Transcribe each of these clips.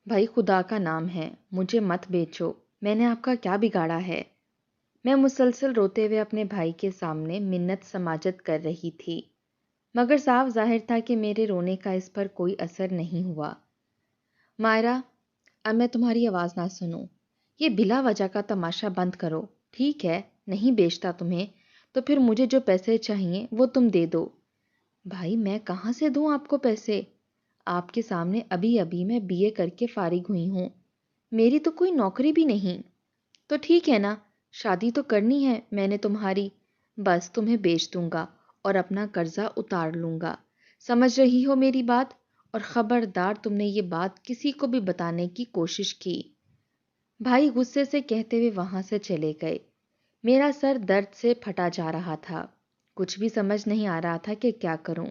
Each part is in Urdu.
بھائی خدا کا نام ہے مجھے مت بیچو، میں نے آپ کا کیا بگاڑا ہے؟ میں مسلسل روتے ہوئے اپنے بھائی کے سامنے منت سماجت کر رہی تھی، مگر صاف ظاہر تھا کہ میرے رونے کا اس پر کوئی اثر نہیں ہوا۔ مائرہ، اب میں تمہاری آواز نہ سنوں، یہ بلا وجہ کا تماشا بند کرو، ٹھیک ہے؟ نہیں بیچتا تمہیں تو پھر مجھے جو پیسے چاہیے وہ تم دے دو۔ بھائی میں کہاں سے دوں آپ کو پیسے؟ آپ کے سامنے ابھی ابھی میں بی اے کر کے فارغ ہوئی ہوں، میری تو کوئی نوکری بھی نہیں۔ تو ٹھیک ہے نا، شادی تو کرنی ہے میں نے تمہاری، بس تمہیں بیچ دوں گا اور اپنا قرضہ اتار لوں گا، سمجھ رہی ہو میری بات؟ اور خبردار تم نے یہ بات کسی کو بھی بتانے کی کوشش کی۔ بھائی غصے سے کہتے ہوئے وہاں سے چلے گئے۔ میرا سر درد سے پھٹا جا رہا تھا، کچھ بھی سمجھ نہیں آ رہا تھا کہ کیا کروں۔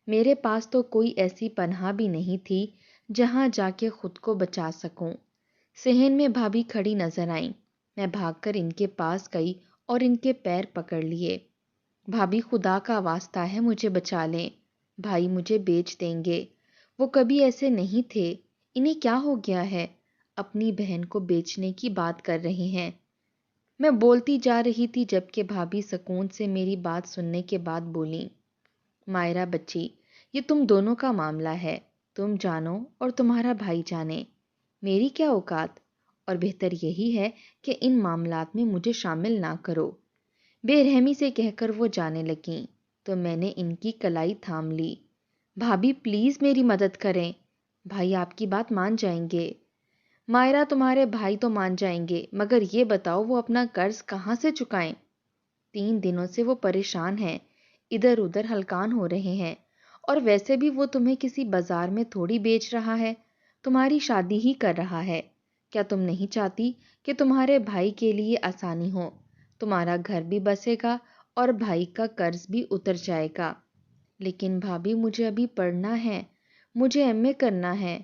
میرے پاس تو کوئی ایسی پناہ بھی نہیں تھی جہاں جا کے خود کو بچا سکوں۔ صحن میں بھابھی کھڑی نظر آئیں، میں بھاگ کر ان کے پاس گئی اور ان کے پیر پکڑ لیے۔ بھابھی خدا کا واسطہ ہے مجھے بچا لیں، بھائی مجھے بیچ دیں گے، وہ کبھی ایسے نہیں تھے، انہیں کیا ہو گیا ہے، اپنی بہن کو بیچنے کی بات کر رہے ہیں۔ میں بولتی جا رہی تھی جبکہ بھابھی سکون سے میری بات سننے کے بعد بولیں، مائرہ بچی، یہ تم دونوں کا معاملہ ہے، تم جانو اور تمہارا بھائی جانے، میری کیا اوقات، اور بہتر یہی ہے کہ ان معاملات میں مجھے شامل نہ کرو۔ بے رحمی سے کہہ کر وہ جانے لگیں تو میں نے ان کی کلائی تھام لی۔ بھابھی پلیز میری مدد کریں، بھائی آپ کی بات مان جائیں گے۔ مائرہ تمہارے بھائی تو مان جائیں گے، مگر یہ بتاؤ وہ اپنا قرض کہاں سے چکائیں؟ 3 دنوں سے وہ پریشان ہیں، ادھر ادھر ہلکان ہو رہے ہیں، اور ویسے بھی وہ تمہیں کسی بازار میں تھوڑی بیچ رہا ہے، تمہاری شادی ہی کر رہا ہے۔ کیا تم نہیں چاہتی کہ تمہارے بھائی کے لیے آسانی ہو؟ تمہارا گھر بھی بسے گا اور بھائی کا قرض بھی اتر جائے گا۔ لیکن بھابھی مجھے ابھی پڑھنا ہے، مجھے ایم اے کرنا ہے۔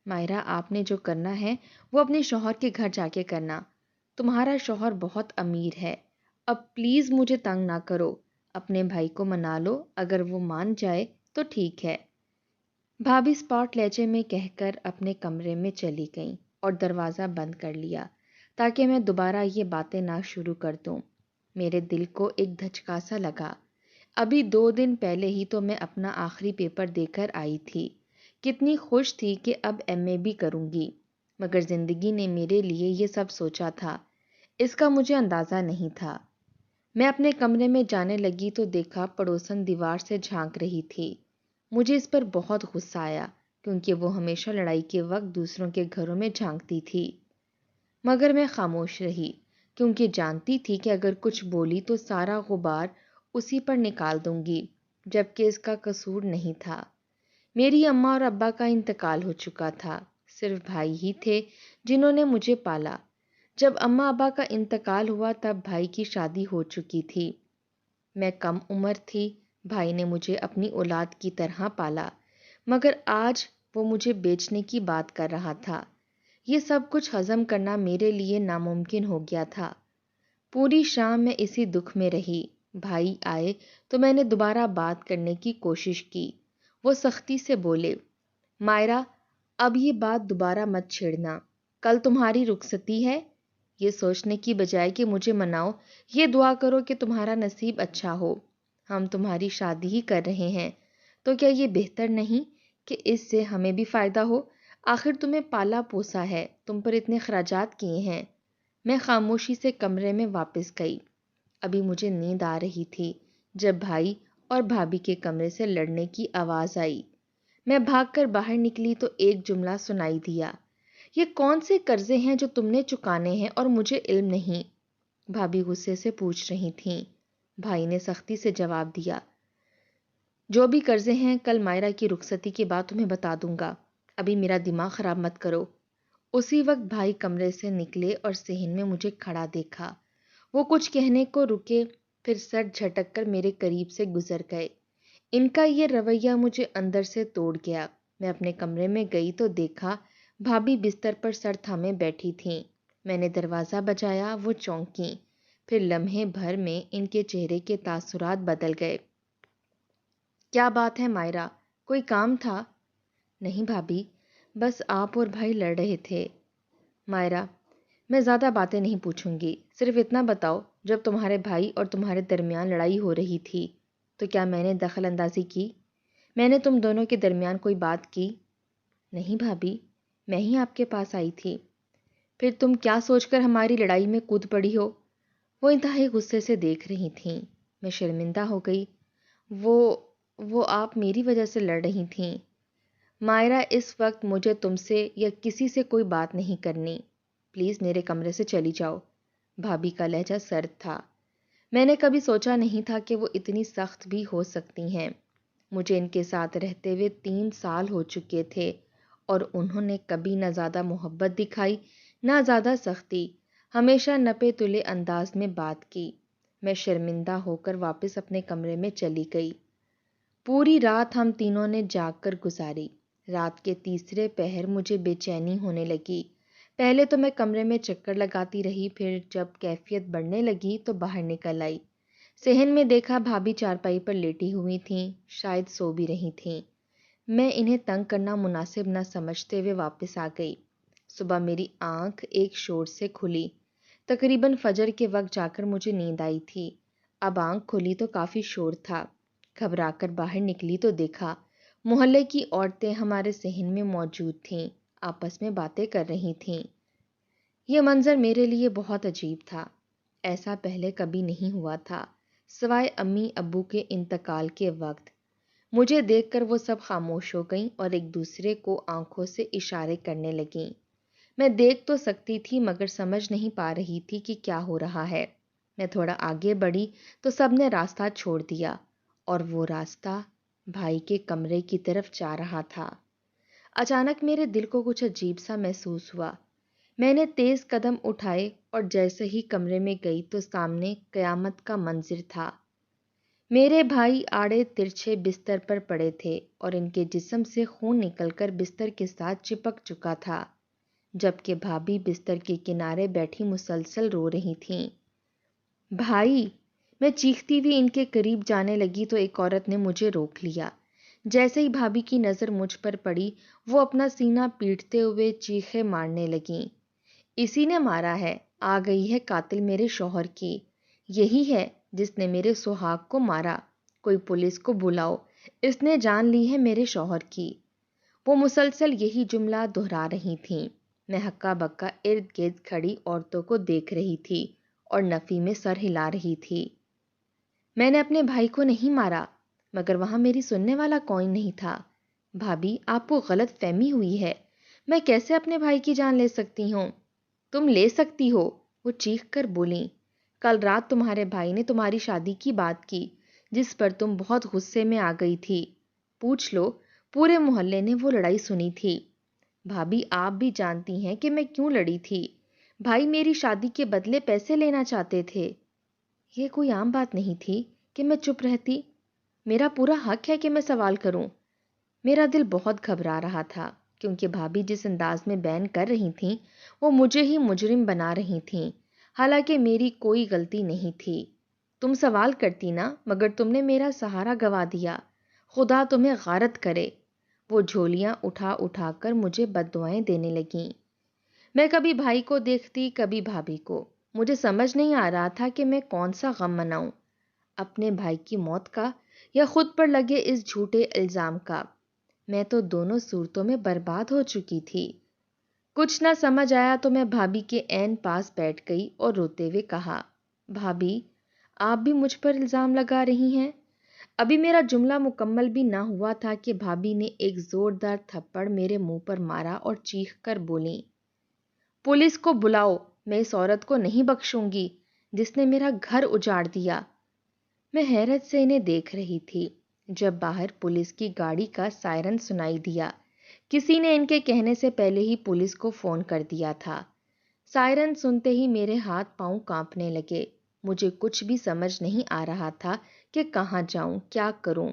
مائرہ آپ نے جو کرنا ہے وہ اپنے شوہر کے گھر جا کے کرنا، تمہارا شوہر بہت امیر ہے، اب پلیز مجھے تنگ نہ کرو، اپنے بھائی کو منا لو، اگر وہ مان جائے تو ٹھیک ہے۔ بھابھی اسپاٹ لہجے میں کہہ کر اپنے کمرے میں چلی گئیں اور دروازہ بند کر لیا تاکہ میں دوبارہ یہ باتیں نہ شروع کر دوں۔ میرے دل کو ایک دھچکا سا لگا، ابھی 2 دن پہلے ہی تو میں اپنا آخری پیپر دے کر آئی تھی، کتنی خوش تھی کہ اب ایم اے بھی کروں گی، مگر زندگی نے میرے لیے یہ سب سوچا تھا، اس کا مجھے اندازہ نہیں تھا۔ میں اپنے کمرے میں جانے لگی تو دیکھا پڑوسن دیوار سے جھانک رہی تھی۔ مجھے اس پر بہت غصہ آیا کیونکہ وہ ہمیشہ لڑائی کے وقت دوسروں کے گھروں میں جھانکتی تھی، مگر میں خاموش رہی کیونکہ جانتی تھی کہ اگر کچھ بولی تو سارا غبار اسی پر نکال دوں گی، جبکہ اس کا قصور نہیں تھا۔ میری اماں اور ابا کا انتقال ہو چکا تھا، صرف بھائی ہی تھے جنہوں نے مجھے پالا۔ جب اماں ابا کا انتقال ہوا تب بھائی کی شادی ہو چکی تھی، میں کم عمر تھی، بھائی نے مجھے اپنی اولاد کی طرح پالا، مگر آج وہ مجھے بیچنے کی بات کر رہا تھا۔ یہ سب کچھ ہضم کرنا میرے لیے ناممکن ہو گیا تھا۔ پوری شام میں اسی دکھ میں رہی۔ بھائی آئے تو میں نے دوبارہ بات کرنے کی کوشش کی، وہ سختی سے بولے، مائرہ اب یہ بات دوبارہ مت چھیڑنا، کل تمہاری رخصتی ہے، یہ سوچنے کی بجائے کہ مجھے مناؤ، یہ دعا کرو کہ تمہارا نصیب اچھا ہو، ہم تمہاری شادی ہی کر رہے ہیں، تو کیا یہ بہتر نہیں کہ اس سے ہمیں بھی فائدہ ہو؟ آخر تمہیں پالا پوسا ہے، تم پر اتنے خراجات کیے ہیں۔ میں خاموشی سے کمرے میں واپس گئی، ابھی مجھے نیند آ رہی تھی جب بھائی اور بھابھی کے کمرے سے لڑنے کی آواز آئی۔ میں بھاگ کر باہر نکلی تو ایک جملہ سنائی دیا، یہ کون سے قرضے ہیں جو تم نے چکانے ہیں اور مجھے علم نہیں؟ بھابھی غصے سے پوچھ رہی تھیں۔ بھائی نے سختی سے جواب دیا، جو بھی قرضے ہیں کل مائرہ کی رخصتی کے بعد تمہیں بتا دوں گا، ابھی میرا دماغ خراب مت کرو۔ اسی وقت بھائی کمرے سے نکلے اور صحن میں مجھے کھڑا دیکھا، وہ کچھ کہنے کو رکے پھر سر جھٹک کر میرے قریب سے گزر گئے۔ ان کا یہ رویہ مجھے اندر سے توڑ گیا۔ میں اپنے کمرے میں گئی تو دیکھا بھابھی بستر پر سر تھامے بیٹھی تھیں۔ میں نے دروازہ بجایا، وہ چونکیں، پھر لمحے بھر میں ان کے چہرے کے تاثرات بدل گئے۔ کیا بات ہے مائرہ، کوئی کام تھا؟ نہیں بھابھی، بس آپ اور بھائی لڑ رہے تھے۔ مائرہ، میں زیادہ باتیں نہیں پوچھوں گی، صرف اتنا بتاؤ، جب تمہارے بھائی اور تمہارے درمیان لڑائی ہو رہی تھی تو کیا میں نے دخل اندازی کی؟ میں نے تم دونوں کے درمیان کوئی بات کی؟ نہیں بھابھی، میں ہی آپ کے پاس آئی تھی۔ پھر تم کیا سوچ کر ہماری لڑائی میں کود پڑی ہو؟ وہ انتہائی غصے سے دیکھ رہی تھیں۔ میں شرمندہ ہو گئی۔ وہ آپ میری وجہ سے لڑ رہی تھیں۔ مائرہ، اس وقت مجھے تم سے یا کسی سے کوئی بات نہیں کرنی، پلیز میرے کمرے سے چلی جاؤ۔ بھابھی کا لہجہ سرد تھا۔ میں نے کبھی سوچا نہیں تھا کہ وہ اتنی سخت بھی ہو سکتی ہیں۔ مجھے ان کے ساتھ رہتے ہوئے 3 سال ہو چکے تھے اور انہوں نے کبھی نہ زیادہ محبت دکھائی نہ زیادہ سختی، ہمیشہ نپے تلے انداز میں بات کی۔ میں شرمندہ ہو کر واپس اپنے کمرے میں چلی گئی۔ پوری رات ہم تینوں نے جاگ کر گزاری۔ رات کے تیسرے پہر مجھے بے چینی ہونے لگی۔ پہلے تو میں کمرے میں چکر لگاتی رہی، پھر جب کیفیت بڑھنے لگی تو باہر نکل آئی۔ صحن میں دیکھا بھابھی چارپائی پر لیٹی ہوئی تھیں، شاید سو بھی رہی تھیں۔ میں انہیں تنگ کرنا مناسب نہ سمجھتے ہوئے واپس آ گئی۔ صبح میری آنکھ ایک شور سے کھلی۔ تقریباً فجر کے وقت جا کر مجھے نیند آئی تھی۔ اب آنکھ کھلی تو کافی شور تھا۔ گھبرا کر باہر نکلی تو دیکھا محلے کی عورتیں ہمارے صحن میں موجود تھیں، آپس میں باتیں کر رہی تھیں۔ یہ منظر میرے لیے بہت عجیب تھا۔ ایسا پہلے کبھی نہیں ہوا تھا، سوائے امی ابو کے انتقال کے وقت۔ مجھے دیکھ کر وہ سب خاموش ہو گئیں اور ایک دوسرے کو آنکھوں سے اشارے کرنے لگیں۔ میں دیکھ تو سکتی تھی مگر سمجھ نہیں پا رہی تھی کہ کیا ہو رہا ہے۔ میں تھوڑا آگے بڑھی تو سب نے راستہ چھوڑ دیا اور وہ راستہ بھائی کے کمرے کی طرف جا رہا تھا۔ اچانک میرے دل کو کچھ عجیب سا محسوس ہوا۔ میں نے تیز قدم اٹھائے اور جیسے ہی کمرے میں گئی تو سامنے قیامت کا منظر تھا۔ میرے بھائی آڑے ترچھے بستر پر پڑے تھے اور ان کے جسم سے خون نکل کر بستر کے ساتھ چپک چکا تھا، جبکہ بھابھی بستر کے کنارے بیٹھی مسلسل رو رہی تھیں۔ بھائی! میں چیختی ہوئی ان کے قریب جانے لگی تو ایک عورت نے مجھے روک لیا۔ جیسے ہی بھابھی کی نظر مجھ پر پڑی، وہ اپنا سینہ پیٹتے ہوئے چیخیں مارنے لگیں۔ اسی نے مارا ہے، آ گئی ہے قاتل میرے شوہر کی، یہی ہے جس نے میرے سہاگ کو مارا، کوئی پولیس کو بلاؤ، اس نے جان لی ہے میرے شوہر کی۔ وہ مسلسل یہی جملہ دہرا رہی تھیں۔ میں ہکا بکا ارد گرد کھڑی عورتوں کو دیکھ رہی تھی اور نفی میں سر ہلا رہی تھی۔ میں نے اپنے بھائی کو نہیں مارا، مگر وہاں میری سننے والا کوئی نہیں تھا۔ بھابھی، آپ کو غلط فہمی ہوئی ہے، میں کیسے اپنے بھائی کی جان لے سکتی ہوں؟ تم لے سکتی ہو، وہ چیخ کر بولیں۔ کل رات تمہارے بھائی نے تمہاری شادی کی بات کی، جس پر تم بہت غصے میں آ گئی تھی۔ پوچھ لو، پورے محلے نے وہ لڑائی سنی تھی۔ بھابھی، آپ بھی جانتی ہیں کہ میں کیوں لڑی تھی۔ بھائی میری شادی کے بدلے پیسے لینا چاہتے تھے۔ یہ کوئی عام بات نہیں تھی کہ میں چپ رہتی۔ میرا پورا حق ہے کہ میں سوال کروں۔ میرا دل بہت گھبرا رہا تھا کیونکہ بھابھی جس انداز میں بیان کر رہی تھیں وہ مجھے ہی مجرم بنا رہی تھیں، حالانکہ میری کوئی غلطی نہیں تھی۔ تم سوال کرتی نا، مگر تم نے میرا سہارا گوا دیا، خدا تمہیں غارت کرے۔ وہ جھولیاں اٹھا اٹھا کر مجھے بد دعائیں دینے لگیں۔ میں کبھی بھائی کو دیکھتی، کبھی بھابھی کو۔ مجھے سمجھ نہیں آ رہا تھا کہ میں کون سا غم مناؤں، اپنے بھائی کی موت کا یا خود پر لگے اس جھوٹے الزام کا۔ میں تو دونوں صورتوں میں برباد ہو چکی تھی۔ کچھ نہ سمجھ آیا تو میں بھابھی کے عین پاس بیٹھ گئی اور روتے ہوئے کہا، بھابھی، آپ بھی مجھ پر الزام لگا رہی ہیں؟ ابھی میرا جملہ مکمل بھی نہ ہوا تھا کہ بھابھی نے ایک زوردار تھپڑ میرے منہ پر مارا اور چیخ کر بولیں، پولیس کو بلاؤ، میں اس عورت کو نہیں بخشوں گی جس نے میرا گھر اجاڑ دیا۔ میں حیرت سے انہیں دیکھ رہی تھی جب باہر پولیس کی گاڑی کا سائرن سنائی دیا۔ کسی نے ان کے کہنے سے پہلے ہی پولیس کو فون کر دیا تھا۔ سائرن سنتے ہی میرے ہاتھ پاؤں کانپنے لگے۔ مجھے کچھ بھی سمجھ نہیں آ رہا تھا کہ کہاں جاؤں، کیا کروں۔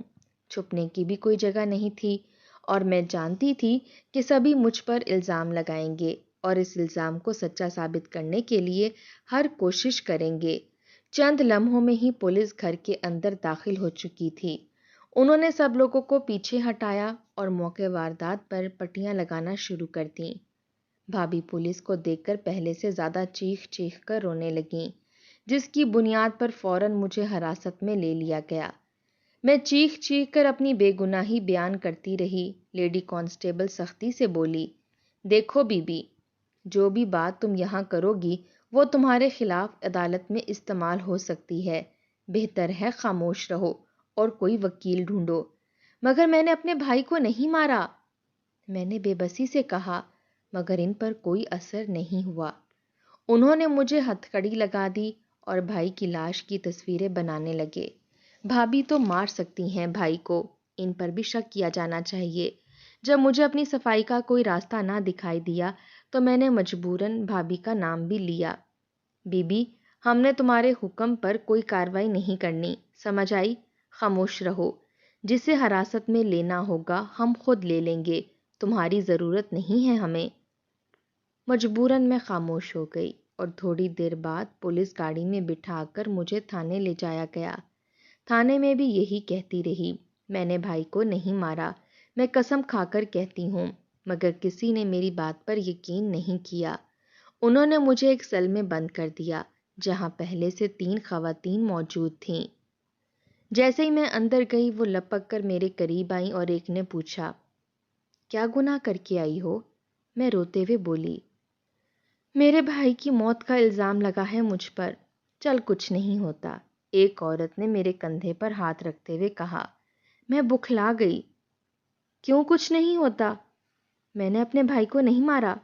چھپنے کی بھی کوئی جگہ نہیں تھی اور میں جانتی تھی کہ سبھی مجھ پر الزام لگائیں گے اور اس الزام کو سچا ثابت کرنے کے لیے ہر کوشش کریں گے۔ چند لمحوں میں ہی پولیس گھر کے اندر داخل ہو چکی تھی۔ انہوں نے سب لوگوں کو پیچھے ہٹایا اور موقع واردات پر پٹیاں لگانا شروع کر دیں۔ بھابھی پولیس کو دیکھ کر پہلے سے زیادہ چیخ چیخ کر رونے لگیں، جس کی بنیاد پر فوراً مجھے حراست میں لے لیا گیا۔ میں چیخ چیخ کر اپنی بے گناہی بیان کرتی رہی۔ لیڈی کانسٹیبل سختی سے بولی، دیکھو بی بی، جو بھی بات تم یہاں کرو گی وہ تمہارے خلاف عدالت میں استعمال ہو سکتی ہے، بہتر ہے خاموش رہو اور کوئی وکیل ڈھونڈو۔ مگر میں نے اپنے بھائی کو نہیں مارا، میں نے بے بسی سے کہا، مگر ان پر کوئی اثر نہیں ہوا۔ انہوں نے مجھے ہتھکڑی لگا دی اور بھائی کی لاش کی تصویریں بنانے لگے۔ بھابھی تو مار سکتی ہیں بھائی کو، ان پر بھی شک کیا جانا چاہیے۔ جب مجھے اپنی صفائی کا کوئی راستہ نہ دکھائی دیا تو میں نے مجبوراً بھابھی کا نام بھی لیا۔ بی بی، ہم نے تمہارے حکم پر کوئی کارروائی نہیں کرنی، سمجھ آئی؟ خاموش رہو، جسے حراست میں لینا ہوگا ہم خود لے لیں گے، تمہاری ضرورت نہیں ہے ہمیں۔ مجبوراً میں خاموش ہو گئی اور تھوڑی دیر بعد پولیس گاڑی میں بٹھا کر مجھے تھانے لے جایا گیا۔ تھانے میں بھی یہی کہتی رہی، میں نے بھائی کو نہیں مارا، میں قسم کھا کر کہتی ہوں، مگر کسی نے میری بات پر یقین نہیں کیا۔ انہوں نے مجھے ایک سیل میں بند کر دیا جہاں پہلے سے 3 خواتین موجود تھیں۔ جیسے ہی میں اندر گئی وہ لپک کر میرے قریب آئیں اور ایک نے پوچھا، کیا گناہ کر کے آئی ہو؟ میں روتے ہوئے بولی، میرے بھائی کی موت کا الزام لگا ہے مجھ پر، چل کچھ نہیں ہوتا۔ ایک عورت نے میرے کندھے پر ہاتھ رکھتے ہوئے کہا۔ میں بکھلا گئی، کیوں کچھ نہیں ہوتا؟ میں نے اپنے بھائی کو نہیں مارا۔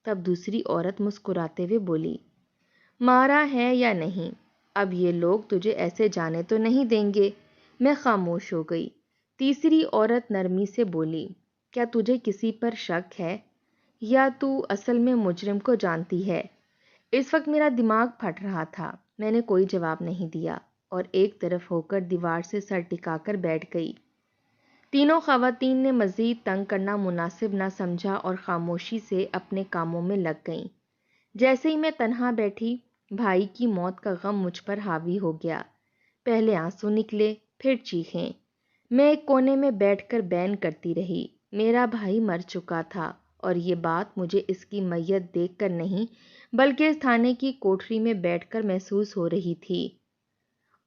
تب دوسری عورت مسکراتے ہوئے بولی، مارا ہے یا نہیں، اب یہ لوگ تجھے ایسے جانے تو نہیں دیں گے۔ میں خاموش ہو گئی۔ تیسری عورت نرمی سے بولی، کیا تجھے کسی پر شک ہے یا تو اصل میں مجرم کو جانتی ہے؟ اس وقت میرا دماغ پھٹ رہا تھا، میں نے کوئی جواب نہیں دیا اور ایک طرف ہو کر دیوار سے سر ٹکا کر بیٹھ گئی۔ تینوں خواتین نے مزید تنگ کرنا مناسب نہ سمجھا اور خاموشی سے اپنے کاموں میں لگ گئیں۔ جیسے ہی میں تنہا بیٹھی، بھائی کی موت کا غم مجھ پر حاوی ہو گیا۔ پہلے آنسو نکلے، پھر چیخیں۔ میں ایک کونے میں بیٹھ کر بین کرتی رہی۔ میرا بھائی مر چکا تھا اور یہ بات مجھے اس کی میت دیکھ کر نہیں بلکہ اس تھانے کی کوٹری میں بیٹھ کر محسوس ہو رہی تھی۔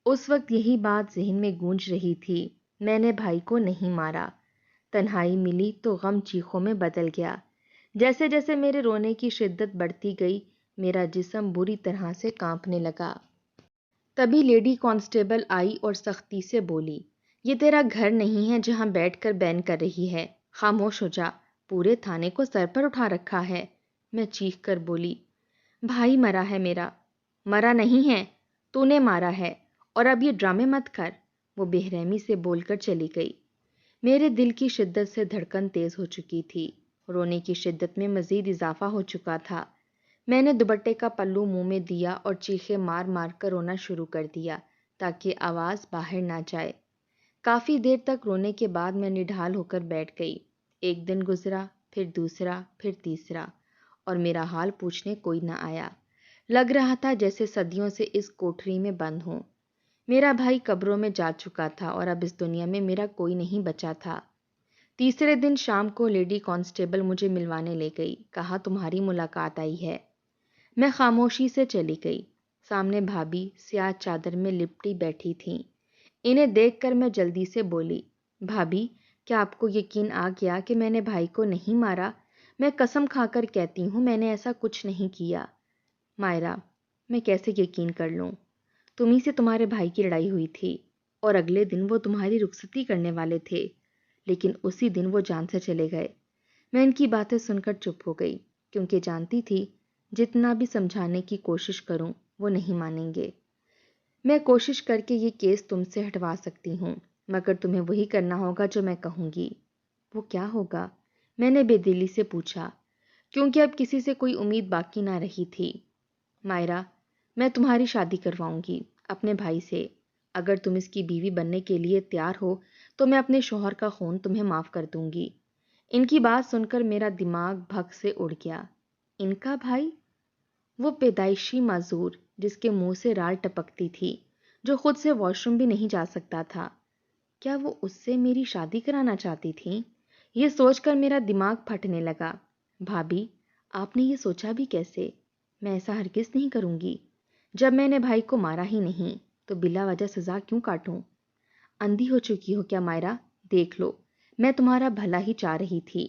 اس وقت یہی بات ذہن میں گونج رہی تھی، میں نے بھائی کو نہیں مارا۔ تنہائی ملی تو غم چیخوں میں بدل گیا۔ جیسے جیسے میرے رونے کی شدت بڑھتی گئی، میرا جسم بری طرح سے کانپنے لگا۔ تبھی لیڈی کانسٹیبل آئی اور سختی سے بولی، یہ تیرا گھر نہیں ہے جہاں بیٹھ کر بین کر رہی ہے، خاموش ہو جا، پورے تھانے کو سر پر اٹھا رکھا ہے۔ میں چیخ کر بولی، بھائی مرا ہے میرا۔ مرا نہیں ہے، تو نے مارا ہے، اور اب یہ ڈرامے مت کر۔ وہ بے رحمی سے بول کر چلی گئی۔ میرے دل کی شدت سے دھڑکن تیز ہو چکی تھی، رونے کی شدت میں مزید اضافہ ہو چکا تھا۔ میں نے دوپٹے کا پلو منہ میں دیا اور چیخیں مار مار کر رونا شروع کر دیا تاکہ آواز باہر نہ جائے۔ کافی دیر تک رونے کے بعد میں نڈھال ہو کر بیٹھ گئی۔ ایک دن گزرا، پھر دوسرا، پھر تیسرا، اور میرا حال پوچھنے کوئی نہ آیا۔ لگ رہا تھا جیسے صدیوں سے اس کوٹری میں بند ہوں۔ میرا بھائی قبروں میں جا چکا تھا اور اب اس دنیا میں میرا کوئی نہیں بچا تھا۔ تیسرے دن شام کو لیڈی کانسٹیبل مجھے ملوانے لے گئی، کہا تمہاری ملاقات آئی ہے۔ میں خاموشی سے چلی گئی۔ سامنے بھابھی سیاہ چادر میں لپٹی بیٹھی تھیں۔ انہیں دیکھ کر میں جلدی سے بولی، بھابھی، کیا آپ کو یقین آ گیا کہ میں نے بھائی کو نہیں مارا؟ میں قسم کھا کر کہتی ہوں میں نے ایسا کچھ نہیں کیا۔ مائرہ، میں کیسے یقین کر لوں؟ تمہیں سے تمہارے بھائی کی لڑائی ہوئی تھی اور اگلے دن وہ تمہاری رخصتی کرنے والے تھے، لیکن اسی دن وہ جان سے چلے گئے۔ میں ان کی باتیں سن کر چپ ہو گئی کیونکہ جانتی تھی جتنا بھی سمجھانے کی کوشش کروں وہ نہیں مانیں گے۔ میں کوشش کر کے یہ کیس تم سے ہٹوا سکتی ہوں، مگر تمہیں وہی کرنا ہوگا جو میں کہوں گی۔ وہ کیا ہوگا؟ میں نے بے دلی سے پوچھا، کیونکہ اب کسی سے کوئی امید باقی نہ رہی تھی۔ مائرہ، میں تمہاری شادی کرواؤں گی اپنے بھائی سے۔ اگر تم اس کی بیوی بننے کے لیے تیار ہو تو میں اپنے شوہر کا خون تمہیں معاف کر دوں گی۔ ان کی بات سن کر میرا دماغ بھگ سے اڑ گیا۔ ان کا بھائی؟ وہ پیدائشی معذور جس کے منہ سے رال ٹپکتی تھی، جو خود سے واش روم بھی نہیں جا سکتا تھا۔ کیا وہ اس سے میری شادی کرانا چاہتی تھیں یہ سوچ کر میرا دماغ پھٹنے لگا۔ بھابھی، آپ نے یہ سوچا بھی کیسے؟ میں ایسا ہرگز نہیں کروں گی۔ جب میں نے بھائی کو مارا ہی نہیں تو بلا وجہ سزا کیوں کاٹوں؟ اندھی ہو چکی ہو کیا مائرہ؟ دیکھ لو، میں تمہارا بھلا ہی چاہ رہی تھی۔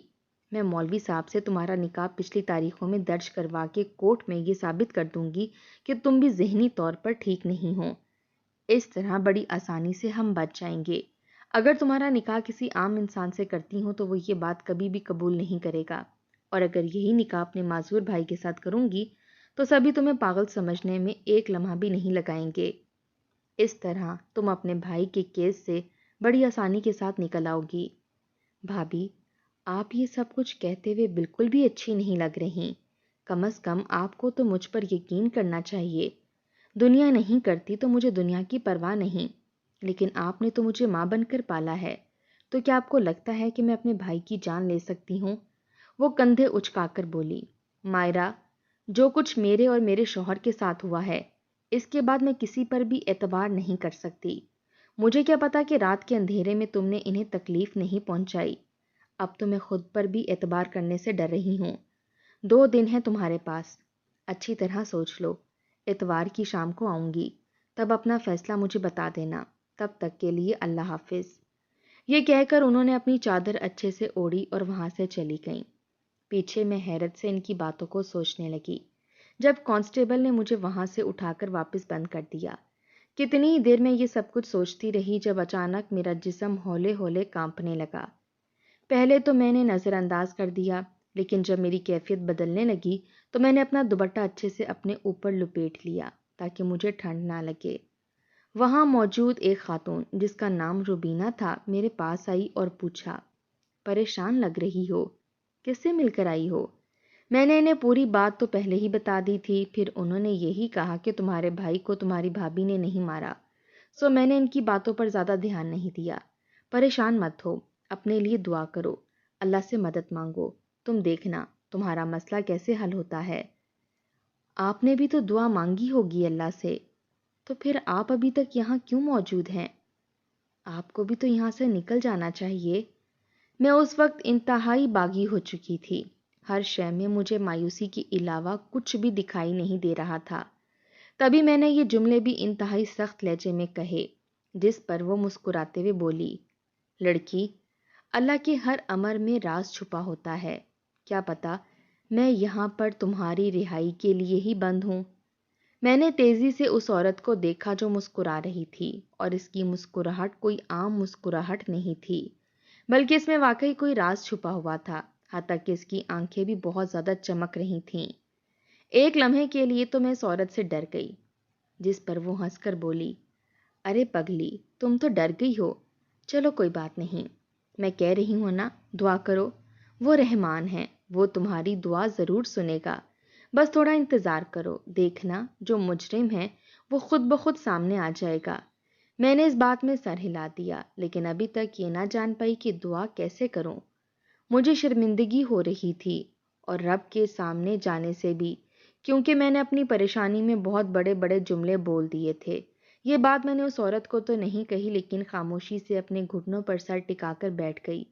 میں مولوی صاحب سے تمہارا نکاح پچھلی تاریخوں میں درج کروا کے کورٹ میں یہ ثابت کر دوں گی کہ تم بھی ذہنی طور پر ٹھیک نہیں ہو۔ اس طرح بڑی آسانی سے ہم بچ جائیں گے۔ اگر تمہارا نکاح کسی عام انسان سے کرتی ہوں تو وہ یہ بات کبھی بھی قبول نہیں کرے گا، اور اگر یہی نکاح اپنے معذور بھائی کے ساتھ کروں گی تو سبھی تمہیں پاگل سمجھنے میں ایک لمحہ بھی نہیں لگائیں گے۔ اس طرح تم اپنے بھائی کے کیس سے بڑی آسانی کے ساتھ نکل آؤ گی۔ بھابھی، آپ یہ سب کچھ کہتے ہوئے بالکل بھی اچھی نہیں لگ رہی۔ کم از کم آپ کو تو مجھ پر یقین کرنا چاہیے۔ دنیا نہیں کرتی تو مجھے دنیا کی پرواہ نہیں، لیکن آپ نے تو مجھے ماں بن کر پالا ہے، تو کیا آپ کو لگتا ہے کہ میں اپنے بھائی کی جان لے سکتی ہوں؟ وہ کندھے اچکا کر بولی، مائرہ، جو کچھ میرے اور میرے شوہر کے ساتھ ہوا ہے، اس کے بعد میں کسی پر بھی اعتبار نہیں کر سکتی۔ مجھے کیا پتا کہ رات کے اندھیرے میں تم نے انہیں تکلیف نہیں پہنچائی۔ اب تو میں خود پر بھی اعتبار کرنے سے ڈر رہی ہوں۔ 2 دن ہیں تمہارے پاس، اچھی طرح سوچ لو۔ اتوار کی شام کو آؤں گی، تب اپنا فیصلہ مجھے بتا دینا۔ تب تک کے لیے اللہ حافظ۔ یہ کہہ کر انہوں نے اپنی چادر اچھے سے اوڑھی اور وہاں سے چلی گئیں۔ پیچھے میں حیرت سے ان کی باتوں کو سوچنے لگی۔ جب کانسٹیبل نے مجھے وہاں سے اٹھا کر واپس بند کر دیا، کتنی ہی دیر میں یہ سب کچھ سوچتی رہی جب اچانک میرا جسم ہولے ہولے کانپنے لگا۔ پہلے تو میں نے نظر انداز کر دیا، لیکن جب میری کیفیت بدلنے لگی تو میں نے اپنا دوپٹہ اچھے سے اپنے اوپر لپیٹ لیا تاکہ مجھے ٹھنڈ نہ لگے۔ وہاں موجود ایک خاتون جس کا نام روبینہ تھا میرے پاس آئی اور پوچھا، پریشان لگ رہی ہو، کس سے مل کر آئی ہو؟ میں نے انہیں پوری بات تو پہلے ہی بتا دی تھی، پھر انہوں نے یہی کہا کہ تمہارے بھائی کو تمہاری بھابھی نے نہیں مارا، سو میں نے ان کی باتوں پر زیادہ دھیان نہیں دیا۔ پریشان مت ہو، اپنے لیے دعا کرو، اللہ سے مدد مانگو، تم دیکھنا تمہارا مسئلہ کیسے حل ہوتا ہے۔ آپ نے بھی تو دعا مانگی ہوگی اللہ سے، تو پھر آپ ابھی تک یہاں کیوں موجود ہیں؟ آپ کو بھی تو یہاں سے نکل جانا چاہیے۔ میں اس وقت انتہائی باغی ہو چکی تھی۔ ہر شے میں مجھے مایوسی کے علاوہ کچھ بھی دکھائی نہیں دے رہا تھا۔ تبھی میں نے یہ جملے بھی انتہائی سخت لہجے میں کہے، جس پر وہ مسکراتے ہوئے بولی، لڑکی، اللہ کے ہر امر میں راز چھپا ہوتا ہے، کیا پتا میں یہاں پر تمہاری رہائی کے لیے ہی بند ہوں۔ میں نے تیزی سے اس عورت کو دیکھا جو مسکرا رہی تھی، اور اس کی مسکراہٹ کوئی عام مسکراہٹ نہیں تھی، بلکہ اس میں واقعی کوئی راز چھپا ہوا تھا، حتیٰ کہ اس کی آنکھیں بھی بہت زیادہ چمک رہی تھیں۔ ایک لمحے کے لیے تو میں اس عورت سے ڈر گئی، جس پر وہ ہنس کر بولی، ارے پگلی، تم تو ڈر گئی ہو، چلو کوئی بات نہیں، میں کہہ رہی ہوں نا، دعا کرو، وہ رحمان ہے، وہ تمہاری دعا ضرور سنے گا، بس تھوڑا انتظار کرو، دیکھنا جو مجرم ہے وہ خود بخود سامنے آ جائے گا۔ میں نے اس بات میں سر ہلا دیا، لیکن ابھی تک یہ نہ جان پائی کہ دعا کیسے کروں۔ مجھے شرمندگی ہو رہی تھی، اور رب کے سامنے جانے سے بھی، کیونکہ میں نے اپنی پریشانی میں بہت بڑے بڑے جملے بول دیے تھے۔ یہ بات میں نے اس عورت کو تو نہیں کہی، لیکن خاموشی سے اپنے گھٹنوں پر سر ٹکا کر بیٹھ گئی۔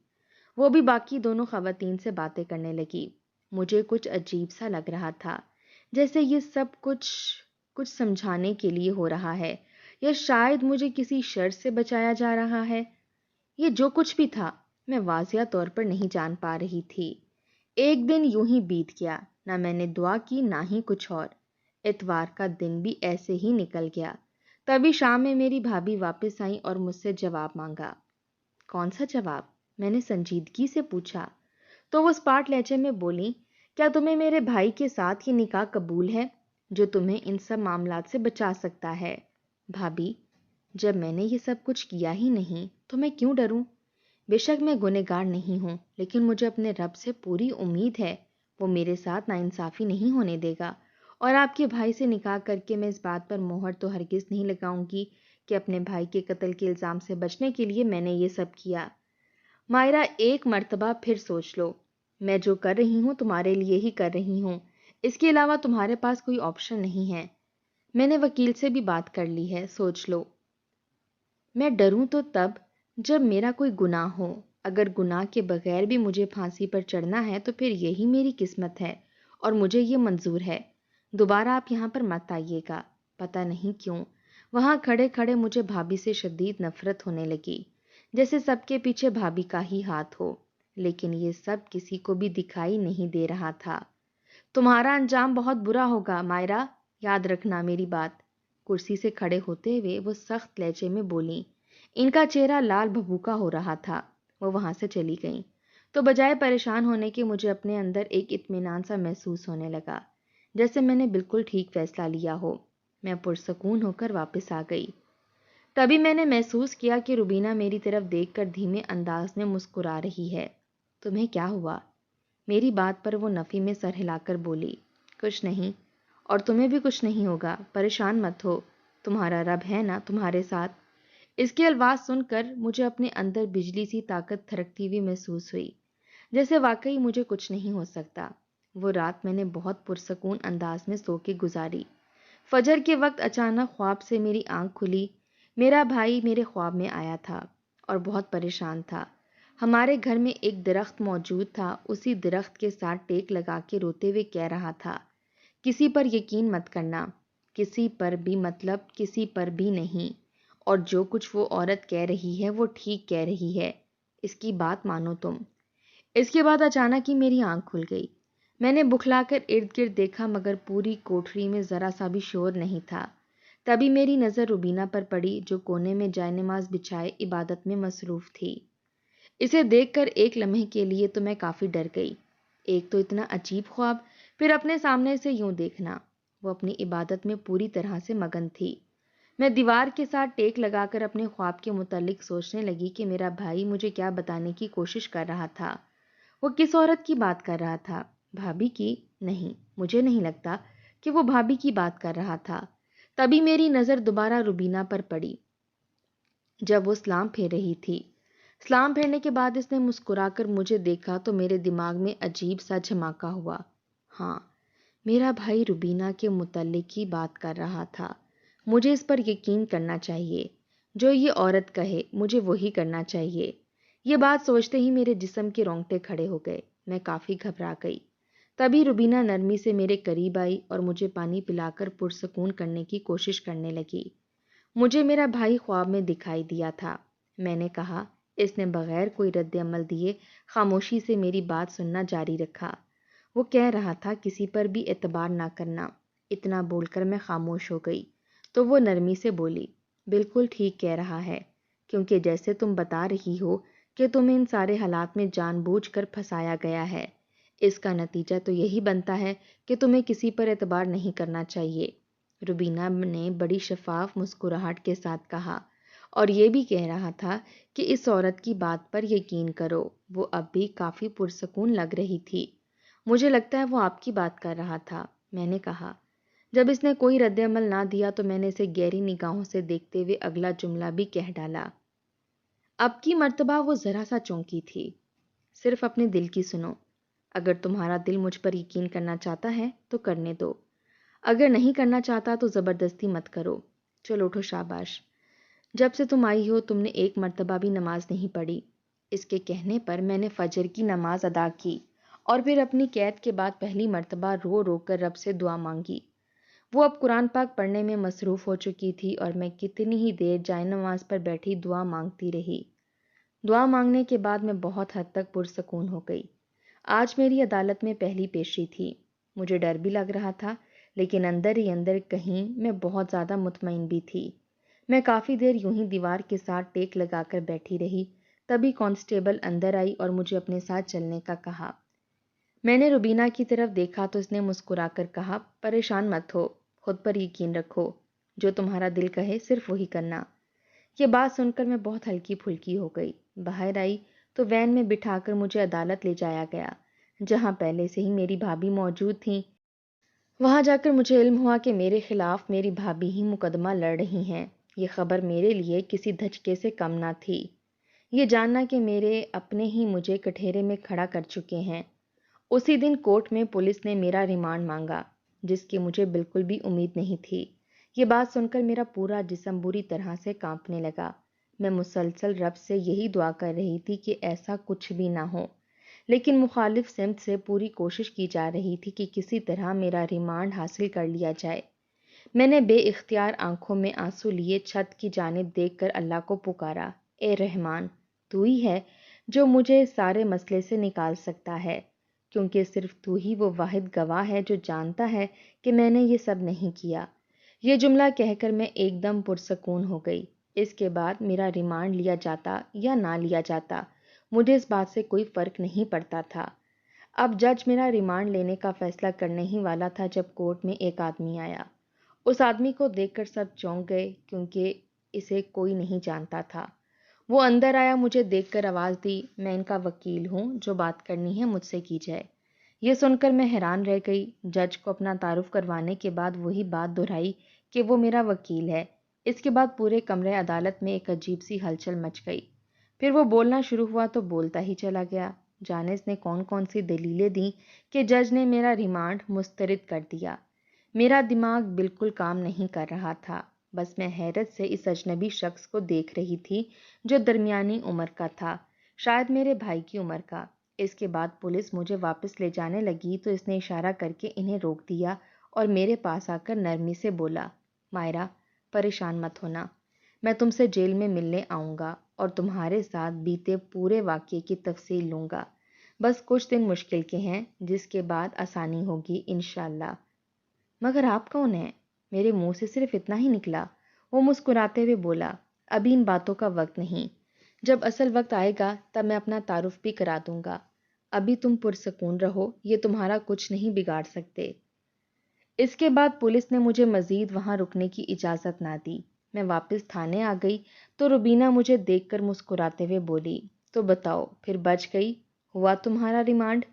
وہ بھی باقی دونوں خواتین سے باتیں کرنے لگی۔ مجھے کچھ عجیب سا لگ رہا تھا، جیسے یہ سب کچھ سمجھانے کے لیے ہو رہا ہے، یا شاید مجھے کسی شر سے بچایا جا رہا ہے۔ یہ جو کچھ بھی تھا، میں واضح طور پر نہیں جان پا رہی تھی۔ ایک دن یوں ہی بیت گیا، نہ میں نے دعا کی نہ ہی کچھ اور۔ اتوار کا دن بھی ایسے ہی نکل گیا۔ تبھی شام میں میری بھابھی واپس آئیں اور مجھ سے جواب مانگا۔ کون سا جواب؟ میں نے سنجیدگی سے پوچھا، تو وہ اسپاٹ لہجے میں بولی، کیا تمہیں میرے بھائی کے ساتھ یہ نکاح قبول ہے جو تمہیں ان سب معاملات سے بچا سکتا ہے؟ بھابھی، جب میں نے یہ سب کچھ کیا ہی نہیں تو میں کیوں ڈروں؟ بے شک میں گنہگار نہیں ہوں، لیکن مجھے اپنے رب سے پوری امید ہے، وہ میرے ساتھ ناانصافی نہیں ہونے دے گا، اور آپ کے بھائی سے نکاح کر کے میں اس بات پر مہر تو ہرگز نہیں لگاؤں گی کہ اپنے بھائی کے قتل کے الزام سے بچنے کے لیے میں نے یہ سب کیا۔ مائرہ، ایک مرتبہ پھر سوچ لو، میں جو کر رہی ہوں تمہارے لیے ہی کر رہی ہوں، اس کے علاوہ تمہارے پاس کوئی آپشن نہیں ہے۔ میں نے وکیل سے بھی بات کر لی ہے، سوچ لو۔ میں ڈروں تو تب جب میرا کوئی گناہ ہو، اگر گناہ کے بغیر بھی مجھے پھانسی پر چڑھنا ہے تو پھر یہی میری قسمت ہے اور مجھے یہ منظور ہے۔ دوبارہ آپ یہاں پر مت آئیے گا۔ پتہ نہیں کیوں وہاں کھڑے کھڑے مجھے بھابھی سے شدید نفرت ہونے لگی، جیسے سب کے پیچھے بھابھی کا ہی ہاتھ ہو، لیکن یہ سب کسی کو بھی دکھائی نہیں دے رہا تھا۔ تمہارا انجام بہت برا ہوگا مائرا، یاد رکھنا میری بات۔ کرسی سے کھڑے ہوتے ہوئے وہ سخت لہجے میں بولیں۔ ان کا چہرہ لال بھبوکا ہو رہا تھا۔ وہ وہاں سے چلی گئیں تو بجائے پریشان ہونے کے مجھے اپنے اندر ایک اطمینان سا محسوس ہونے لگا، جیسے میں نے بالکل ٹھیک فیصلہ لیا ہو۔ میں پرسکون ہو کر واپس آ گئی۔ تبھی میں نے محسوس کیا کہ روبینہ میری طرف دیکھ کر دھیمے انداز میں مسکرا رہی ہے۔ تمہیں کیا ہوا؟ میری بات پر وہ نفی میں سر ہلا کر بولی۔ کچھ نہیں، اور تمہیں بھی کچھ نہیں ہوگا، پریشان مت ہو، تمہارا رب ہے نا تمہارے ساتھ۔ اس کے الفاظ سن کر مجھے اپنے اندر بجلی سی طاقت تھرکتی ہوئی محسوس ہوئی، جیسے واقعی مجھے کچھ نہیں ہو سکتا۔ وہ رات میں نے بہت پرسکون انداز میں سو کے گزاری۔ فجر کے وقت اچانک خواب سے میری آنکھ کھلی۔ میرا بھائی میرے خواب میں آیا تھا اور بہت پریشان تھا۔ ہمارے گھر میں ایک درخت موجود تھا، اسی درخت کے ساتھ ٹیک لگا کے روتے ہوئے کہہ رہا تھا، کسی پر یقین مت کرنا، کسی پر بھی مطلب کسی پر بھی نہیں، اور جو کچھ وہ عورت کہہ رہی ہے وہ ٹھیک کہہ رہی ہے، اس کی بات مانو تم۔ اس کے بعد اچانک ہی میری آنکھ کھل گئی۔ میں نے بکھلا کر ارد گرد دیکھا مگر پوری کوٹری میں ذرا سا بھی شور نہیں تھا۔ تبھی میری نظر روبینہ پر پڑی جو کونے میں جائے نماز بچھائے عبادت میں مصروف تھی۔ اسے دیکھ کر ایک لمحے کے لیے تو میں کافی ڈر گئی۔ ایک تو اتنا عجیب خواب، پھر اپنے سامنے سے یوں دیکھنا۔ وہ اپنی عبادت میں پوری طرح سے مگن تھی۔ میں دیوار کے ساتھ ٹیک لگا کر اپنے خواب کے متعلق سوچنے لگی کہ میرا بھائی مجھے کیا بتانے کی کوشش کر رہا تھا۔ وہ کس عورت کی بات کر رہا تھا؟ بھابھی کی؟ نہیں، مجھے نہیں لگتا کہ وہ بھابھی کی بات کر رہا تھا۔ تبھی میری نظر دوبارہ روبینہ پر پڑی جب وہ سلام پھیر رہی تھی۔ سلام پھیرنے کے بعد اس نے مسکرا کر مجھے دیکھا تو میرے دماغ میں عجیب سا جھماکا ہوا۔ ہاں، میرا بھائی روبینہ کے متعلق ہی بات کر رہا تھا۔ مجھے اس پر یقین کرنا چاہیے۔ جو یہ عورت کہے مجھے وہی کرنا چاہیے۔ یہ بات سوچتے ہی میرے جسم کے رونگٹے کھڑے ہو گئے۔ میں کافی گھبرا گئی۔ تبھی روبینہ نرمی سے میرے قریب آئی اور مجھے پانی پلا کر پرسکون کرنے کی کوشش کرنے لگی۔ مجھے میرا بھائی خواب میں دکھائی دیا تھا۔ میں نے کہا۔ اس نے بغیر کوئی رد عمل دیے خاموشی سے میری بات سننا جاری رکھا۔ وہ کہہ رہا تھا کسی پر بھی اعتبار نہ کرنا۔ اتنا بول کر میں خاموش ہو گئی تو وہ نرمی سے بولی، بالکل ٹھیک کہہ رہا ہے، کیونکہ جیسے تم بتا رہی ہو کہ تمہیں ان سارے حالات میں جان بوجھ کر پھنسایا گیا ہے، اس کا نتیجہ تو یہی بنتا ہے کہ تمہیں کسی پر اعتبار نہیں کرنا چاہیے۔ روبینہ نے بڑی شفاف مسکراہٹ کے ساتھ کہا، اور یہ بھی کہہ رہا تھا کہ اس عورت کی بات پر یقین کرو۔ وہ اب بھی کافی پرسکون لگ رہی تھی۔ مجھے لگتا ہے وہ آپ کی بات کر رہا تھا، میں نے کہا۔ جب اس نے کوئی رد عمل نہ دیا تو میں نے اسے گہری نگاہوں سے دیکھتے ہوئے اگلا جملہ بھی کہہ ڈالا۔ اب کی مرتبہ وہ ذرا سا چونکی تھی۔ صرف اپنے دل کی سنو۔ اگر تمہارا دل مجھ پر یقین کرنا چاہتا ہے تو کرنے دو، اگر نہیں کرنا چاہتا تو زبردستی مت کرو۔ چلو اٹھو، شاباش۔ جب سے تم آئی ہو تم نے ایک مرتبہ بھی نماز نہیں پڑھی۔ اس کے کہنے پر میں نے فجر کی نماز ادا کی اور پھر اپنی قید کے بعد پہلی مرتبہ رو رو کر رب سے دعا مانگی۔ وہ اب قرآن پاک پڑھنے میں مصروف ہو چکی تھی اور میں کتنی ہی دیر جائے نماز پر بیٹھی دعا مانگتی رہی۔ دعا مانگنے کے بعد میں بہت حد تک پرسکون ہو گئی۔ آج میری عدالت میں پہلی پیشی تھی۔ مجھے ڈر بھی لگ رہا تھا، لیکن اندر ہی اندر کہیں میں بہت زیادہ مطمئن بھی تھی۔ میں کافی دیر یوں ہی دیوار کے ساتھ ٹیک لگا کر بیٹھی رہی۔ تبھی کانسٹیبل اندر آئی اور مجھے اپنے ساتھ چلنے کا کہا۔ میں نے روبینہ کی طرف دیکھا تو اس نے مسکرا کر کہا، پریشان مت ہو، خود پر یقین رکھو، جو تمہارا دل کہے صرف وہی کرنا۔ یہ بات سن کر میں بہت ہلکی پھلکی ہو گئی۔ باہر آئی تو وین میں بٹھا کر مجھے عدالت لے جایا گیا، جہاں پہلے سے ہی میری بھابھی موجود تھیں۔ وہاں جا کر مجھے علم ہوا کہ میرے خلاف میری بھابھی ہی مقدمہ لڑ رہی ہیں۔ یہ خبر میرے لیے کسی دھچکے سے کم نہ تھی۔ یہ جاننا کہ میرے اپنے ہی مجھے کٹہرے میں کھڑا کر چکے ہیں۔ اسی دن کورٹ میں پولیس نے میرا ریمانڈ مانگا، جس کی مجھے بالکل بھی امید نہیں تھی۔ یہ بات سن کر میرا پورا جسم بری طرح سے کانپنے لگا۔ میں مسلسل رب سے یہی دعا کر رہی تھی کہ ایسا کچھ بھی نہ ہو، لیکن مخالف سمت سے پوری کوشش کی جا رہی تھی کہ کسی طرح میرا ریمانڈ حاصل کر لیا جائے۔ میں نے بے اختیار آنکھوں میں آنسو لیے چھت کی جانب دیکھ کر اللہ کو پکارا، اے رحمان، تو ہی ہے جو مجھے اس سارے مسئلے سے نکال سکتا ہے، کیونکہ صرف تو ہی وہ واحد گواہ ہے جو جانتا ہے کہ میں نے یہ سب نہیں کیا۔ یہ جملہ کہہ کر میں ایک دم پرسکون ہو گئی۔ اس کے بعد میرا ریمانڈ لیا جاتا یا نہ لیا جاتا، مجھے اس بات سے کوئی فرق نہیں پڑتا تھا۔ اب جج میرا ریمانڈ لینے کا فیصلہ کرنے ہی والا تھا جب کورٹ میں ایک آدمی آیا۔ اس آدمی کو دیکھ کر سب چونک گئے کیونکہ اسے کوئی نہیں جانتا تھا۔ وہ اندر آیا، مجھے دیکھ کر آواز دی، میں ان کا وکیل ہوں، جو بات کرنی ہے مجھ سے کی جائے۔ یہ سن کر میں حیران رہ گئی۔ جج کو اپنا تعارف کروانے کے بعد وہی بات دہرائی کہ وہ میرا وکیل ہے۔ اس کے بعد پورے کمرے عدالت میں ایک عجیب سی ہلچل مچ گئی۔ پھر وہ بولنا شروع ہوا تو بولتا ہی چلا گیا، جانے اس نے کون کون سی دلیلیں دیں کہ جج نے میرا ریمانڈ مسترد کر دیا۔ میرا دماغ بالکل کام نہیں کر رہا تھا، بس میں حیرت سے اس اجنبی شخص کو دیکھ رہی تھی جو درمیانی عمر کا تھا، شاید میرے بھائی کی عمر کا۔ اس کے بعد پولیس مجھے واپس لے جانے لگی تو اس نے اشارہ کر کے انہیں روک دیا اور میرے پاس آ کر نرمی سے بولا، مائرہ، پریشان مت ہونا، میں تم سے جیل میں ملنے آؤں گا اور تمہارے ساتھ بیتے پورے واقعے کی تفصیل لوں گا۔ بس کچھ دن مشکل کے ہیں، جس کے بعد آسانی ہوگی انشاءاللہ۔ مگر آپ کون ہیں؟ میرے منہ سے صرف اتنا ہی نکلا۔ وہ مسکراتے ہوئے بولا، ابھی ان باتوں کا وقت نہیں، جب اصل وقت آئے گا تب میں اپنا تعارف بھی کرا دوں گا۔ ابھی تم پرسکون رہو، یہ تمہارا کچھ نہیں بگاڑ سکتے۔ اس کے بعد پولیس نے مجھے مزید وہاں رکنے کی اجازت نہ دی۔ میں واپس تھانے آ گئی تو روبینہ مجھے دیکھ کر مسکراتے ہوئے بولی، تو بتاؤ پھر بچ گئی؟ ہوا تمہارا ریمانڈ؟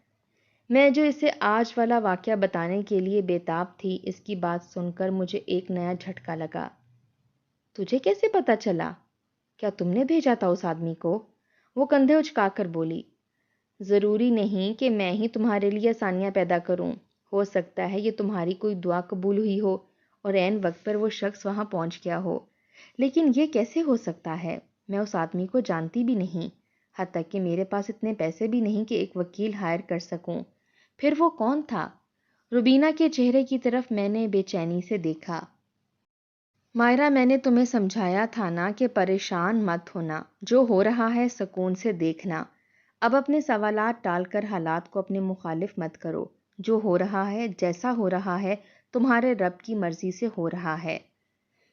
میں جو اسے آج والا واقعہ بتانے کے لیے بےتاب تھی، اس کی بات سن کر مجھے ایک نیا جھٹکا لگا۔ تجھے کیسے پتا چلا؟ کیا تم نے بھیجا تھا اس آدمی کو؟ وہ کندھے اچکا کر بولی، ضروری نہیں کہ میں ہی تمہارے لیے آسانیاں پیدا کروں، ہو سکتا ہے یہ تمہاری کوئی دعا قبول ہوئی ہو اور عین وقت پر وہ شخص وہاں پہنچ گیا ہو، لیکن یہ کیسے ہو سکتا ہے؟ میں اس آدمی کو جانتی بھی نہیں، حتیٰ کہ میرے پاس اتنے پیسے بھی نہیں کہ ایک وکیل ہائر کر سکوں۔ پھر وہ کون تھا؟ روبینہ کے چہرے کی طرف میں نے بے چینی سے دیکھا۔ مائرہ، میں نے تمہیں سمجھایا تھا نا کہ پریشان مت ہونا، جو ہو رہا ہے سکون سے دیکھنا۔ اب اپنے سوالات ٹال کر حالات کو اپنے مخالف مت کرو۔ جو ہو رہا ہے، جیسا ہو رہا ہے، تمہارے رب کی مرضی سے ہو رہا ہے۔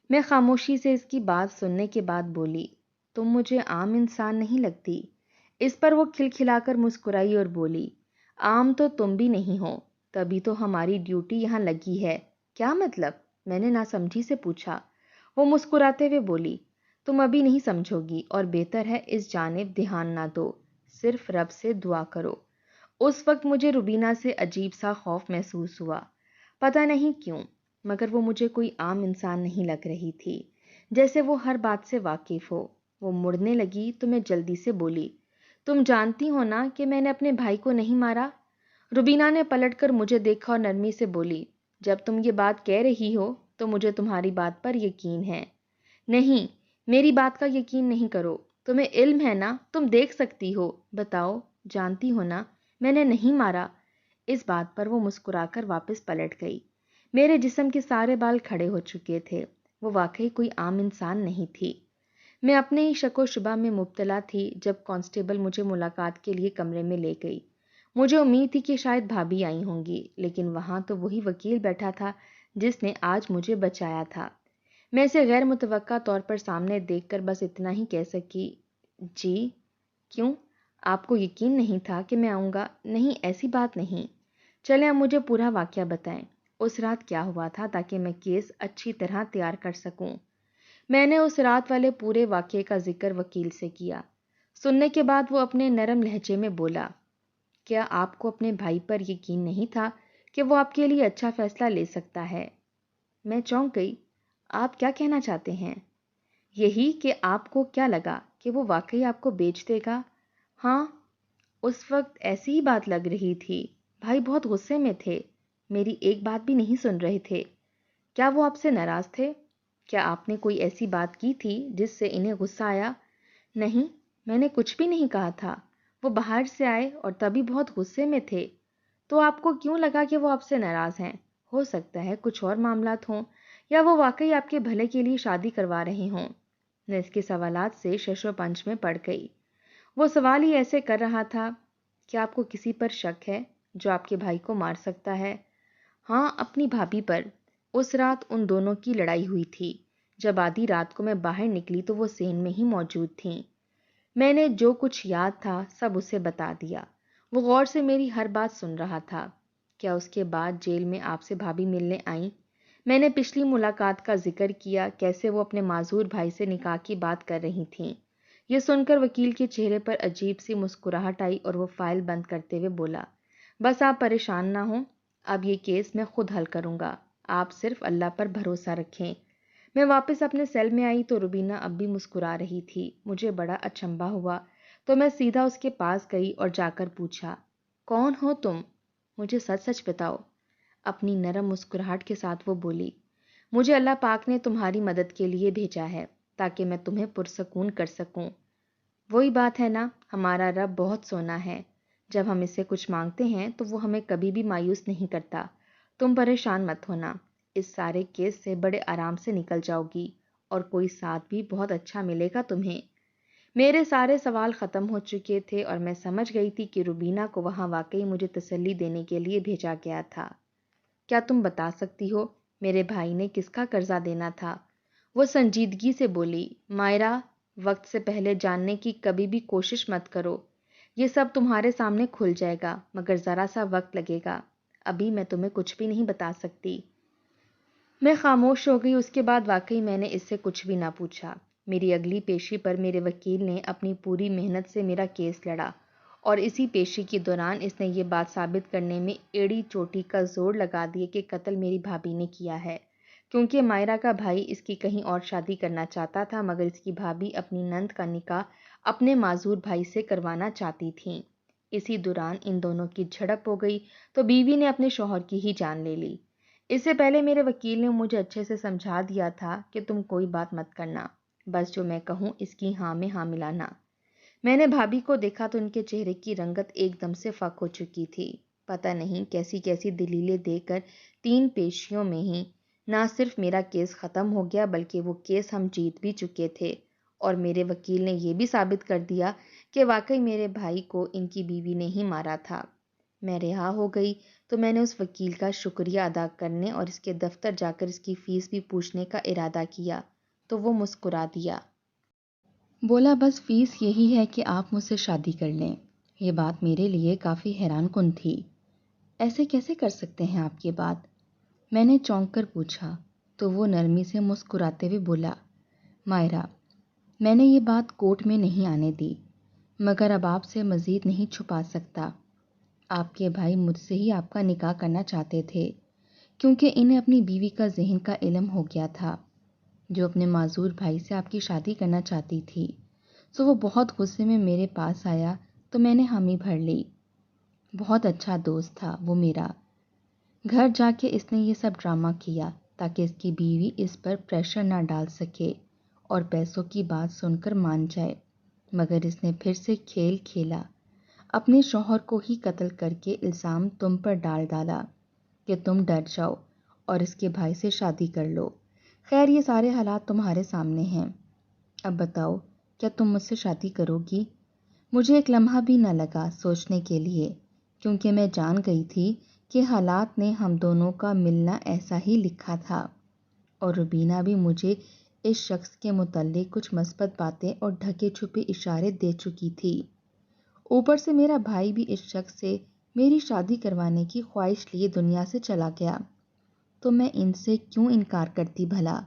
میں خاموشی سے اس کی بات سننے کے بعد بولی، تم مجھے عام انسان نہیں لگتی۔ اس پر وہ کھلکھلا کر مسکرائی اور بولی، عام تو تم بھی نہیں ہو، تبھی تو ہماری ڈیوٹی یہاں لگی ہے۔ کیا مطلب؟ میں نے ناسمجھی سے پوچھا۔ وہ مسکراتے ہوئے بولی، تم ابھی نہیں سمجھو گی اور بہتر ہے اس جانب دھیان نہ دو، صرف رب سے دعا کرو۔ اس وقت مجھے روبینہ سے عجیب سا خوف محسوس ہوا، پتہ نہیں کیوں، مگر وہ مجھے کوئی عام انسان نہیں لگ رہی تھی، جیسے وہ ہر بات سے واقف ہو۔ وہ مڑنے لگی تو میں جلدی سے بولی، تم جانتی ہو نا کہ میں نے اپنے بھائی کو نہیں مارا؟ روبینہ نے پلٹ کر مجھے دیکھا اور نرمی سے بولی، جب تم یہ بات کہہ رہی ہو تو مجھے تمہاری بات پر یقین ہے۔ نہیں، میری بات کا یقین نہیں کرو، تمہیں علم ہے نا، تم دیکھ سکتی ہو، بتاؤ، جانتی ہو نا میں نے نہیں مارا؟ اس بات پر وہ مسکرا کر واپس پلٹ گئی۔ میرے جسم کے سارے بال کھڑے ہو چکے تھے، وہ واقعی کوئی عام انسان نہیں تھی۔ میں اپنے ہی شک و شبہ میں مبتلا تھی جب کانسٹیبل مجھے ملاقات کے لیے کمرے میں لے گئی۔ مجھے امید تھی کہ شاید بھابھی آئی ہوں گی، لیکن وہاں تو وہی وکیل بیٹھا تھا جس نے آج مجھے بچایا تھا۔ میں اسے غیر متوقع طور پر سامنے دیکھ کر بس اتنا ہی کہہ سکی، جی؟ کیوں؟ آپ کو یقین نہیں تھا کہ میں آؤں گا؟ نہیں، ایسی بات نہیں۔ چلیں اب مجھے پورا واقعہ بتائیں، اس رات کیا ہوا تھا تاکہ میں کیس اچھی طرح تیار کر سکوں۔ میں نے اس رات والے پورے واقعے کا ذکر وکیل سے کیا۔ سننے کے بعد وہ اپنے نرم لہجے میں بولا، کیا آپ کو اپنے بھائی پر یقین نہیں تھا کہ وہ آپ کے لیے اچھا فیصلہ لے سکتا ہے؟ میں چونک گئی۔ آپ کیا کہنا چاہتے ہیں؟ یہی کہ آپ کو کیا لگا کہ وہ واقعی آپ کو بیچ دے گا؟ ہاں، اس وقت ایسی ہی بات لگ رہی تھی۔ بھائی بہت غصے میں تھے، میری ایک بات بھی نہیں سن رہے تھے۔ کیا وہ آپ سے ناراض تھے؟ کیا آپ نے کوئی ایسی بات کی تھی جس سے انہیں غصہ آیا؟ نہیں، میں نے کچھ بھی نہیں کہا تھا۔ وہ باہر سے آئے اور تبھی بہت غصے میں تھے۔ تو آپ کو کیوں لگا کہ وہ آپ سے ناراض ہیں؟ ہو سکتا ہے کچھ اور معاملات ہوں، یا وہ واقعی آپ کے بھلے کے لیے شادی کروا رہے ہوں۔ میں اس کے سوالات سے شش و پنج میں پڑ گئی۔ وہ سوال ہی ایسے کر رہا تھا، کیا آپ کو کسی پر شک ہے جو آپ کے بھائی کو مار سکتا ہے؟ ہاں، اپنی بھابھی پر۔ اس رات ان دونوں کی لڑائی ہوئی تھی۔ جب آدھی رات کو میں باہر نکلی تو وہ صحن میں ہی موجود تھیں۔ میں نے جو کچھ یاد تھا سب اسے بتا دیا۔ وہ غور سے میری ہر بات سن رہا تھا۔ کیا اس کے بعد جیل میں آپ سے بھابھی ملنے آئیں؟ میں نے پچھلی ملاقات کا ذکر کیا، کیسے وہ اپنے معذور بھائی سے نکاح کی بات کر رہی تھیں۔ یہ سن کر وکیل کے چہرے پر عجیب سی مسکراہٹ آئی اور وہ فائل بند کرتے ہوئے بولا، بس آپ پریشان نہ ہوں، اب یہ کیس میں خود حل کروں گا، آپ صرف اللہ پر بھروسہ رکھیں۔ میں واپس اپنے سیل میں آئی تو روبینہ اب بھی مسکرا رہی تھی۔ مجھے بڑا اچنبھا ہوا تو میں سیدھا اس کے پاس گئی اور جا کر پوچھا، کون ہو تم؟ مجھے سچ سچ بتاؤ۔ اپنی نرم مسکراہٹ کے ساتھ وہ بولی، مجھے اللہ پاک نے تمہاری مدد کے لیے بھیجا ہے تاکہ میں تمہیں پرسکون کر سکوں۔ وہی بات ہے نا، ہمارا رب بہت سونا ہے، جب ہم اس سے کچھ مانگتے ہیں تو وہ ہمیں کبھی بھی مایوس نہیں کرتا۔ تم پریشان مت ہونا، اس سارے کیس سے بڑے آرام سے نکل جاؤ گی اور کوئی ساتھ بھی بہت اچھا ملے گا تمہیں۔ میرے سارے سوال ختم ہو چکے تھے اور میں سمجھ گئی تھی کہ روبینہ کو وہاں واقعی مجھے تسلی دینے کے لیے بھیجا گیا تھا۔ کیا تم بتا سکتی ہو میرے بھائی نے کس کا قرضہ دینا تھا؟ وہ سنجیدگی سے بولی، مائرہ، وقت سے پہلے جاننے کی کبھی بھی کوشش مت کرو۔ یہ سب تمہارے سامنے کھل جائے گا، مگر ذرا سا وقت لگے گا۔ ابھی میں تمہیں کچھ بھی نہیں بتا سکتی۔ میں خاموش ہو گئی۔ اس کے بعد واقعی میں نے اس سے کچھ بھی نہ پوچھا۔ میری اگلی پیشی پر میرے وکیل نے اپنی پوری محنت سے میرا کیس لڑا اور اسی پیشی کے دوران اس نے یہ بات ثابت کرنے میں ایڑی چوٹی کا زور لگا دیے کہ قتل میری بھابھی نے کیا ہے، کیونکہ مائرہ کا بھائی اس کی کہیں اور شادی کرنا چاہتا تھا، مگر اس کی بھابھی اپنی نند کا نکاح اپنے معذور بھائی سے کروانا چاہتی تھیں۔ اسی دوران ان دونوں کی جھڑپ ہو گئی تو بیوی نے اپنے شوہر کی ہی جان لے لی۔ اس سے پہلے میرے وکیل نے مجھے اچھے سے سمجھا دیا تھا کہ تم کوئی بات مت کرنا، بس جو میں کہوں اس کی ہاں میں ہاں ملانا۔ میں نے بھابھی کو دیکھا تو ان کے چہرے کی رنگت ایک دم سے فاق ہو چکی تھی۔ پتہ نہیں کیسی کیسی دلیلیں دے کر 3 پیشیوں میں ہی نہ صرف میرا کیس ختم ہو گیا بلکہ وہ کیس ہم جیت بھی چکے تھے، اور میرے وکیل نے یہ بھی ثابت کر دیا کہ واقعی میرے بھائی کو ان کی بیوی نے ہی مارا تھا۔ میں رہا ہو گئی تو میں نے اس وکیل کا شکریہ ادا کرنے اور اس کے دفتر جا کر اس کی فیس بھی پوچھنے کا ارادہ کیا تو وہ مسکرا دیا۔ بولا، بس فیس یہی ہے کہ آپ مجھ سے شادی کر لیں۔ یہ بات میرے لیے کافی حیران کن تھی۔ ایسے کیسے کر سکتے ہیں آپ یہ بات؟ میں نے چونک کر پوچھا تو وہ نرمی سے مسکراتے ہوئے بولا، مائرہ، میں نے یہ بات کورٹ میں نہیں آنے دی، مگر اب آپ سے مزید نہیں چھپا سکتا۔ آپ کے بھائی مجھ سے ہی آپ کا نکاح کرنا چاہتے تھے، کیونکہ انہیں اپنی بیوی کا ذہن کا علم ہو گیا تھا جو اپنے معذور بھائی سے آپ کی شادی کرنا چاہتی تھی۔ سو وہ بہت غصے میں میرے پاس آیا تو میں نے حامی بھر لی۔ بہت اچھا دوست تھا وہ میرا۔ گھر جا کے اس نے یہ سب ڈرامہ کیا تاکہ اس کی بیوی اس پر پریشر نہ ڈال سکے اور پیسوں کی بات سن کر مان جائے، مگر اس نے پھر سے کھیل کھیلا، اپنے شوہر کو ہی قتل کر کے الزام تم پر ڈال ڈالا کہ تم ڈر جاؤ اور اس کے بھائی سے شادی کر لو۔ خیر، یہ سارے حالات تمہارے سامنے ہیں۔ اب بتاؤ، کیا تم مجھ سے شادی کرو گی؟ مجھے ایک لمحہ بھی نہ لگا سوچنے کے لیے، کیونکہ میں جان گئی تھی کہ حالات نے ہم دونوں کا ملنا ایسا ہی لکھا تھا، اور روبینہ بھی مجھے اس شخص کے متعلق کچھ مثبت باتیں اور ڈھکے چھپے اشارے دے چکی تھی۔ اوپر سے میرا بھائی بھی اس شخص سے میری شادی کروانے کی خواہش لیے دنیا سے چلا گیا، تو میں ان سے کیوں انکار کرتی بھلا؟